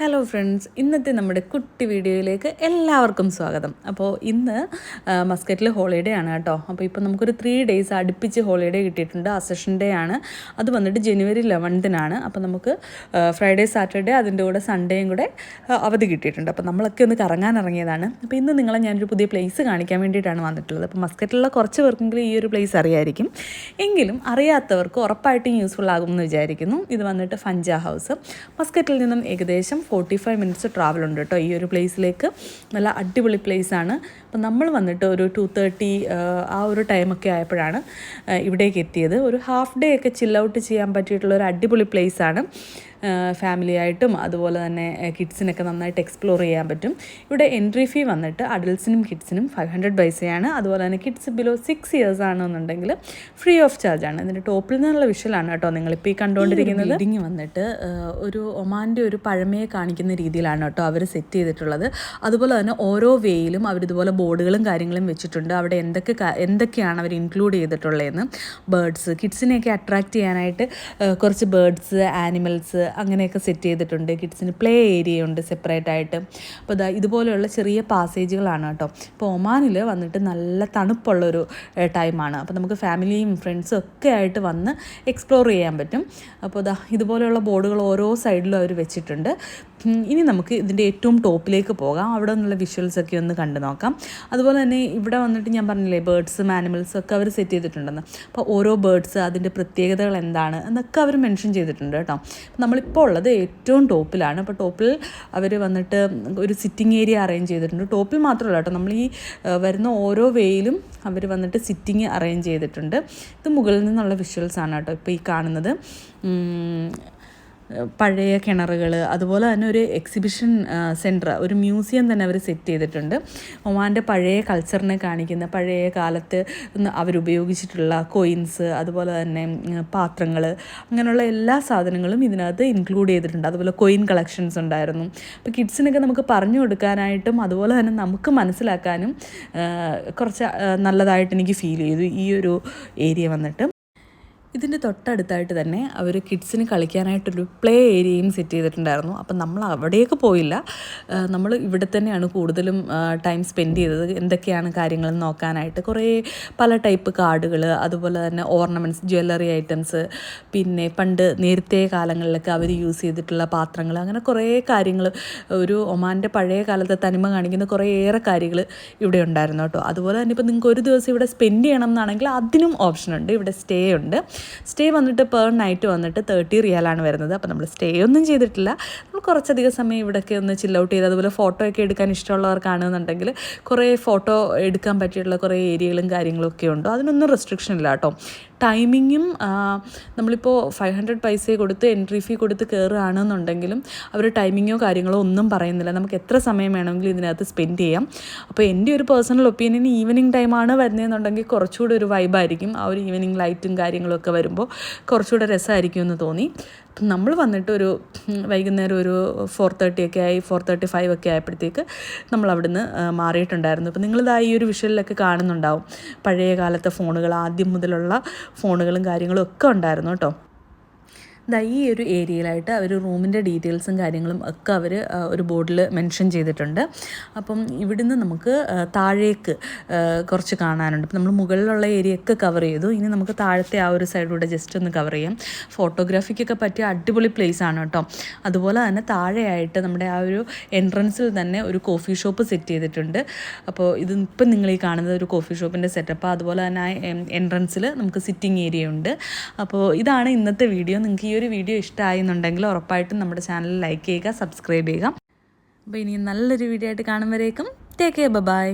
Hello friends, ഇന്നത്തെ നമ്മുടെ കുട്ടി വീഡിയോയിലേക്ക് എല്ലാവർക്കും സ്വാഗതം. അപ്പോൾ ഇന്ന് മസ്കറ്റിൽ ഹോളിഡേ ആണ് കേട്ടോ. അപ്പോൾ ഇപ്പോൾ നമുക്കൊരു 3 days അടുപ്പിച്ച് ഹോളിഡേ കിട്ടിയിട്ടുണ്ട്. അസെഷൻ ഡേ ആണ്. അത് വന്നിട്ട് January 11th അപ്പോൾ നമുക്ക് ഫ്രൈഡേ സാറ്റർഡേ അതിൻ്റെ കൂടെ സൺഡേയും കൂടെ അവധി കിട്ടിയിട്ടുണ്ട്. അപ്പോൾ നമ്മളൊക്കെ ഒന്ന് കറങ്ങാൻ ഇറങ്ങിയതാണ്. അപ്പോൾ ഇന്ന് നിങ്ങളെ ഞാനൊരു പുതിയ പ്ലേസ് കാണിക്കാൻ വേണ്ടിയിട്ടാണ് വന്നിട്ടുള്ളത്. അപ്പോൾ മസ്കറ്റിലുള്ള കുറച്ച് പേർക്കെങ്കിലും ഈ ഒരു പ്ലേസ് അറിയായിരിക്കും. എങ്കിലും അറിയാത്തവർക്ക് ഉറപ്പായിട്ടും യൂസ്ഫുൾ ആകുമെന്ന് വിചാരിക്കുന്നു. ഇത് വന്നിട്ട് ഫഞ്ച ഹൗസ്. മസ്കറ്റിൽ നിന്നും ഏകദേശം 45 minutes ട്രാവൽ ഉണ്ട് കേട്ടോ ഈ ഒരു പ്ലേസിലേക്ക്. നല്ല അടിപൊളി പ്ലേസാണ്. അപ്പോൾ നമ്മൾ വന്നിട്ട് ഒരു 2:30 ആ ഒരു ടൈമൊക്കെ ആയപ്പോഴാണ് ഇവിടേക്ക് എത്തിയത്. ഒരു ഹാഫ് ഡേ ഒക്കെ ചിൽ ഔട്ട് ചെയ്യാൻ പറ്റിയിട്ടുള്ള ഒരു അടിപൊളി പ്ലേസാണ്. ഫാമിലി ആയിട്ടും അതുപോലെ തന്നെ കിഡ്സിനൊക്കെ നന്നായിട്ട് എക്സ്പ്ലോർ ചെയ്യാൻ പറ്റും. ഇവിടെ എൻട്രി ഫീ വന്നിട്ട് അഡൽട്ട്സിനും കിഡ്സിനും 500 പൈസയാണ്. അതുപോലെ തന്നെ കിഡ്സ് ബിലോ 6 years ആണെന്നുണ്ടെങ്കിൽ ഫ്രീ ഓഫ് ചാർജ് ആണ്. ഇതിൻ്റെ ടോപ്പിൽ നിന്നുള്ള വിഷ്വലാണ് കേട്ടോ നിങ്ങളിപ്പോൾ ഈ കണ്ടുകൊണ്ടിരിക്കുന്നത്. ബിൽഡിങ് വന്നിട്ട് ഒരു ഒമാൻ്റെ ഒരു പഴമയെ കാണിക്കുന്ന രീതിയിലാണ് കേട്ടോ അവർ സെറ്റ് ചെയ്തിട്ടുള്ളത്. അതുപോലെ തന്നെ ഓരോ വേയിലും അവരിതുപോലെ ബോർഡുകളും കാര്യങ്ങളും വെച്ചിട്ടുണ്ട്. അവിടെ എന്തൊക്കെയാണ് അവർ ഇൻക്ലൂഡ് ചെയ്തിട്ടുള്ളതെന്ന്. ബേർഡ്സ്, കിഡ്സിനെയൊക്കെ അട്രാക്റ്റ് ചെയ്യാനായിട്ട് കുറച്ച് ബേർഡ്സ്, ആനിമൽസ് അങ്ങനെയൊക്കെ സെറ്റ് ചെയ്തിട്ടുണ്ട്. കിഡ്സിന് പ്ലേ ഏരിയ ഉണ്ട് സെപ്പറേറ്റ് ആയിട്ട്. അപ്പോൾ ഇതുപോലെയുള്ള ചെറിയ പാസേജുകളാണ് കേട്ടോ. ഇപ്പോൾ ഒമാനിൽ വന്നിട്ട് നല്ല തണുപ്പുള്ളൊരു ടൈമാണ്. അപ്പോൾ നമുക്ക് ഫാമിലിയും ഫ്രണ്ട്സും ഒക്കെ ആയിട്ട് വന്ന് എക്സ്പ്ലോർ ചെയ്യാൻ പറ്റും. അപ്പോൾ ഇതുപോലെയുള്ള ബോർഡുകൾ ഓരോ സൈഡിലും അവർ വെച്ചിട്ടുണ്ട്. ഇനി നമുക്ക് ഇതിൻ്റെ ഏറ്റവും ടോപ്പിലേക്ക് പോകാം. അവിടെ നിന്നുള്ള വിഷ്വൽസൊക്കെ ഒന്ന് കണ്ടു നോക്കാം. അതുപോലെ തന്നെ ഇവിടെ വന്നിട്ട് ഞാൻ പറഞ്ഞില്ലേ ബേർഡ്സും ആനിമൽസും ഒക്കെ അവർ സെറ്റ് ചെയ്തിട്ടുണ്ടെന്ന്. അപ്പോൾ ഓരോ ബേർഡ്സ് അതിൻ്റെ പ്രത്യേകതകൾ എന്താണ് എന്നൊക്കെ അവർ മെൻഷൻ ചെയ്തിട്ടുണ്ട് കേട്ടോ. നമ്മളിപ്പോൾ ഉള്ളത് ഏറ്റവും ടോപ്പിലാണ്. അപ്പോൾ ടോപ്പിൽ അവർ വന്നിട്ട് ഒരു സിറ്റിംഗ് ഏരിയ അറേഞ്ച് ചെയ്തിട്ടുണ്ട്. ടോപ്പിൽ മാത്രമല്ല കേട്ടോ, നമ്മൾ ഈ വരുന്ന ഓരോ വേയിലും അവർ വന്നിട്ട് സിറ്റിംഗ് അറേഞ്ച് ചെയ്തിട്ടുണ്ട്. ഇത് മുകളിൽ നിന്നുള്ള വിഷ്വൽസാണ് കേട്ടോ ഇപ്പോൾ ഈ കാണുന്നത്. പഴയ കിണറുകൾ, അതുപോലെ തന്നെ ഒരു എക്സിബിഷൻ സെൻറ്റർ, ഒരു മ്യൂസിയം തന്നെ അവർ സെറ്റ് ചെയ്തിട്ടുണ്ട്. ഒമാൻ്റെ പഴയ കൾച്ചറിനെ കാണിക്കുന്ന, പഴയ കാലത്ത് അവരുപയോഗിച്ചിട്ടുള്ള കോയിൻസ്, അതുപോലെ തന്നെ പാത്രങ്ങൾ, അങ്ങനെയുള്ള എല്ലാ സാധനങ്ങളും ഇതിനകത്ത് ഇൻക്ലൂഡ് ചെയ്തിട്ടുണ്ട്. അതുപോലെ കോയിൻ കളക്ഷൻസ് ഉണ്ടായിരുന്നു. അപ്പോൾ കിഡ്സിനൊക്കെ നമുക്ക് പറഞ്ഞു കൊടുക്കാനായിട്ടും അതുപോലെ തന്നെ നമുക്ക് മനസ്സിലാക്കാനും കുറച്ച് നല്ലതായിട്ട് എനിക്ക് ഫീൽ ചെയ്തു ഈ ഒരു ഏരിയ വന്നിട്ട്. ഇതിൻ്റെ തൊട്ടടുത്തായിട്ട് തന്നെ അവർ കിഡ്സിന് കളിക്കാനായിട്ടൊരു പ്ലേ ഏരിയയും സെറ്റ് ചെയ്തിട്ടുണ്ടായിരുന്നു. അപ്പം നമ്മൾ അവിടേക്ക് പോയില്ല. നമ്മൾ ഇവിടെ തന്നെയാണ് കൂടുതലും ടൈം സ്പെൻഡ് ചെയ്തത്. എന്തൊക്കെയാണ് കാര്യങ്ങളെന്ന് നോക്കാനായിട്ട്. കുറേ പല ടൈപ്പ് കാർഡുകൾ, അതുപോലെ തന്നെ ഓർണമെൻറ്റ്സ്, ജ്വല്ലറി ഐറ്റംസ്, പിന്നെ പണ്ട് നേരത്തെ കാലങ്ങളിലൊക്കെ അവർ യൂസ് ചെയ്തിട്ടുള്ള പാത്രങ്ങൾ, അങ്ങനെ കുറേ കാര്യങ്ങൾ, ഒരു ഒമാൻ്റെ പഴയ കാലത്തെ തനിമ കാണിക്കുന്ന കുറേയേറെ കാര്യങ്ങൾ ഇവിടെ ഉണ്ടായിരുന്നു കേട്ടോ. അതുപോലെ തന്നെ ഇപ്പോൾ നിങ്ങൾക്ക് ഒരു ദിവസം ഇവിടെ സ്പെൻഡ് ചെയ്യണം എന്നാണെങ്കിൽ അതിനും ഓപ്ഷനുണ്ട്. ഇവിടെ സ്റ്റേ ഉണ്ട്. സ്റ്റേ വന്നിട്ട് പെർ നൈറ്റ് വന്നിട്ട് 30 റിയാലാണ് വരുന്നത്. അപ്പോൾ നമ്മൾ സ്റ്റേ ഒന്നും ചെയ്തിട്ടില്ല. നമ്മൾ കുറച്ചധികം സമയം ഇവിടെയൊക്കെ ഒന്ന് ചിൽ ഔട്ട് ചെയ്ത്, അതുപോലെ ഫോട്ടോ ഒക്കെ എടുക്കാൻ ഇഷ്ടമുള്ളവർക്കാണെന്നുണ്ടെങ്കിൽ കുറേ ഫോട്ടോ എടുക്കാൻ പറ്റിയിട്ടുള്ള കുറേ ഏരിയകളും കാര്യങ്ങളൊക്കെ ഉണ്ട്. അതിനൊന്നും റെസ്ട്രിക്ഷൻ ഇല്ല കേട്ടോ. ടൈമിങ്ങും നമ്മളിപ്പോൾ 500 പൈസ കൊടുത്ത് എൻട്രി ഫീ കൊടുത്ത് കയറുകയാണെന്നുണ്ടെങ്കിലും അവർ ടൈമിങ്ങോ കാര്യങ്ങളോ ഒന്നും പറയുന്നില്ല. നമുക്ക് എത്ര സമയം വേണമെങ്കിലും ഇതിനകത്ത് സ്പെൻഡ് ചെയ്യാം. അപ്പോൾ എൻ്റെ ഒരു പേഴ്സണൽ ഒപ്പീനിയൻ ഈവനിങ് ടൈമാണ് വരുന്നതെന്നുണ്ടെങ്കിൽ കുറച്ചുകൂടി ഒരു വൈബായിരിക്കും. ആ ഒരു ഈവനിങ് ലൈറ്റും കാര്യങ്ങളൊക്കെ വരുമ്പോൾ കുറച്ചുകൂടെ രസമായിരിക്കും എന്ന് തോന്നി. നമ്മൾ വന്നിട്ട് ഒരു വൈകുന്നേരം ഒരു 4:30 ഒക്കെ ആയി, 4:35 ഒക്കെ ആയപ്പോഴത്തേക്ക് നമ്മൾ അവിടുന്ന് മാറിയിട്ടുണ്ടായിരുന്നു. അപ്പോൾ നിങ്ങളിതാ ഈ ഒരു വിഷ്വലിലൊക്കെ കാണുന്നുണ്ടാവും പഴയ കാലത്തെ ഫോണുകൾ, ആദ്യം മുതലുള്ള ഫോണുകളും കാര്യങ്ങളും ഒക്കെ ഉണ്ടായിരുന്നു കേട്ടോ. ഈ ഒരു ഏരിയയിലായിട്ട് അവർ റൂമിൻ്റെ ഡീറ്റെയിൽസും കാര്യങ്ങളും ഒക്കെ അവർ ഒരു ബോർഡിൽ മെൻഷൻ ചെയ്തിട്ടുണ്ട്. അപ്പം ഇവിടുന്ന് നമുക്ക് താഴേക്ക് കുറച്ച് കാണാനുണ്ട്. ഇപ്പം നമ്മൾ മുകളിലുള്ള ഏരിയ ഒക്കെ കവർ ചെയ്തു. ഇനി നമുക്ക് താഴത്തെ ആ ഒരു സൈഡിലൂടെ ജസ്റ്റ് ഒന്ന് കവർ ചെയ്യാം. ഫോട്ടോഗ്രാഫിക്കൊക്കെ പറ്റിയ അടിപൊളി പ്ലേസ് ആണ് കേട്ടോ. അതുപോലെ തന്നെ താഴെയായിട്ട് നമ്മുടെ ആ ഒരു എൻട്രൻസിൽ തന്നെ ഒരു കോഫി ഷോപ്പ് സെറ്റ് ചെയ്തിട്ടുണ്ട്. അപ്പോൾ ഇത് ഇപ്പം നിങ്ങൾ ഈ കാണുന്നത് ഒരു കോഫി ഷോപ്പിൻ്റെ സെറ്റപ്പ്. അതുപോലെ തന്നെ ആ എൻട്രൻസിൽ നമുക്ക് സിറ്റിംഗ് ഏരിയ ഉണ്ട്. അപ്പോൾ ഇതാണ് ഇന്നത്തെ വീഡിയോ. നിങ്ങൾക്ക് ഈ ഒരു വീഡിയോ ഇഷ്ടമായെന്നുണ്ടെങ്കിൽ ഉറപ്പായിട്ടും നമ്മുടെ ചാനൽ ലൈക്ക് ചെയ്യുക, സബ്സ്ക്രൈബ് ചെയ്യുക. അപ്പോൾ ഇനി നല്ലൊരു വീഡിയോ ആയിട്ട് കാണുമ്പോഴേക്കും ടേക്ക് കെയർ, ബൈ.